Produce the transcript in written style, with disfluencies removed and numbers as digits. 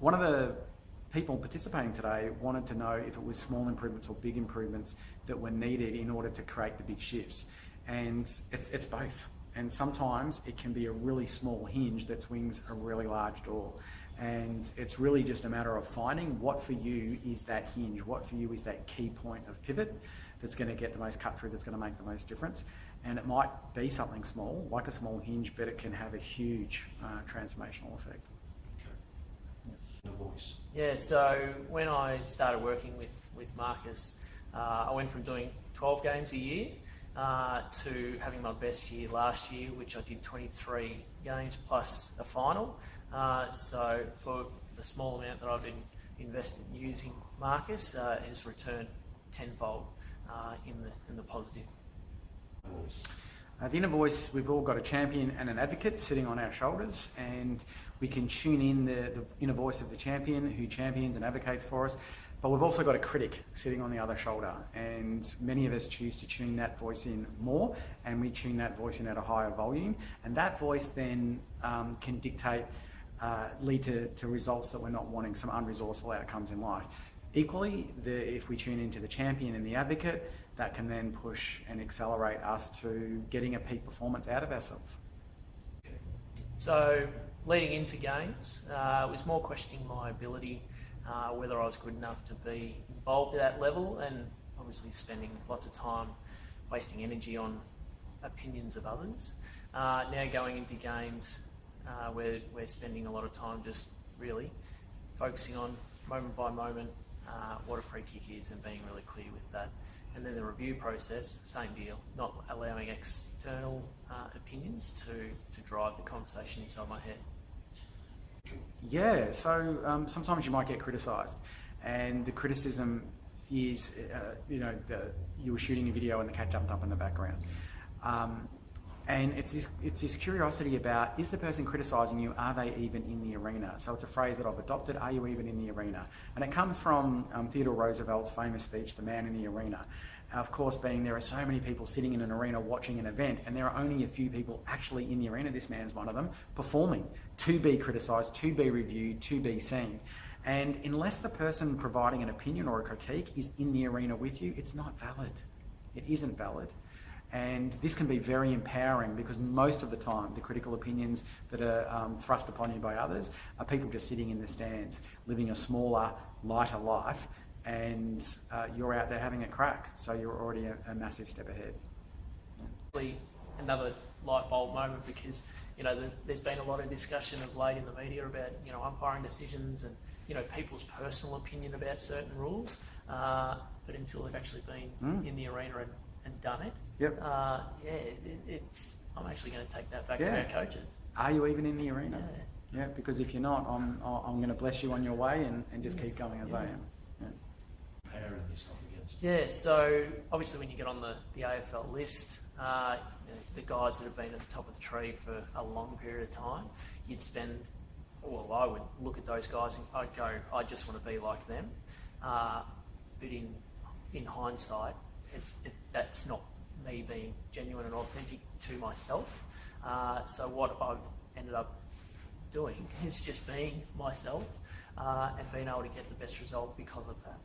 one of the people participating today wanted to know if it was small improvements or big improvements that were needed in order to create the big shifts. And it's both. And sometimes it can be a really small hinge that swings a really large door. And it's really just a matter of finding what for you is that hinge, what for you is that key point of pivot that's going to get the most cut through, that's going to make the most difference. And it might be something small, like a small hinge, but it can have a huge transformational effect. Voice. Yeah, so when I started working with Marcus, I went from doing 12 games a year to having my best year last year, which I did 23 games plus a final. So for the small amount that I've been invested using Marcus, has returned tenfold in the positive. The inner voice, we've all got a champion and an advocate sitting on our shoulders, and we can tune in the inner voice of the champion who champions and advocates for us. But we've also got a critic sitting on the other shoulder, and many of us choose to tune that voice in more, and we tune that voice in at a higher volume, and that voice then can dictate, lead to results that we're not wanting, some unresourceful outcomes in life. Equally, if we tune into the champion and the advocate, that can then push and accelerate us to getting a peak performance out of ourselves. So leading into games, it was more questioning my ability, whether I was good enough to be involved at that level, and obviously spending lots of time wasting energy on opinions of others. Now going into games, we're spending a lot of time just really focusing on moment by moment what a free kick is and being really clear with that. And then the review process, same deal, not allowing external opinions to drive the conversation inside my head. Yeah, so sometimes you might get criticised, and the criticism is, you were shooting a video and the cat jumped up in the background. And it's this curiosity about, is the person criticising you, are they even in the arena? So it's a phrase that I've adopted, are you even in the arena? And it comes from Theodore Roosevelt's famous speech, The Man in the Arena. Of course, being there are so many people sitting in an arena watching an event, and there are only a few people actually in the arena, this man's one of them, performing, to be criticised, to be reviewed, to be seen. And unless the person providing an opinion or a critique is in the arena with you, it's not valid. It isn't valid. And this can be very empowering, because most of the time the critical opinions that are thrust upon you by others are people just sitting in the stands, living a smaller, lighter life, and you're out there having a crack, so you're already a massive step ahead. Another light bulb moment, because there's been a lot of discussion of late in the media about umpiring decisions and people's personal opinion about certain rules, but until they've actually been in the arena and done it. Yep. I'm actually going to take that back to our coaches. Are you even in the arena? Yeah, because if you're not, I'm going to bless you on your way and just keep going as I am. Comparing yourself against. Yeah, so obviously when you get on the AFL list, the guys that have been at the top of the tree for a long period of time, I would look at those guys and I'd go, I just want to be like them. But in hindsight, that's not me being genuine and authentic to myself. So what I've ended up doing is just being myself and being able to get the best result because of that.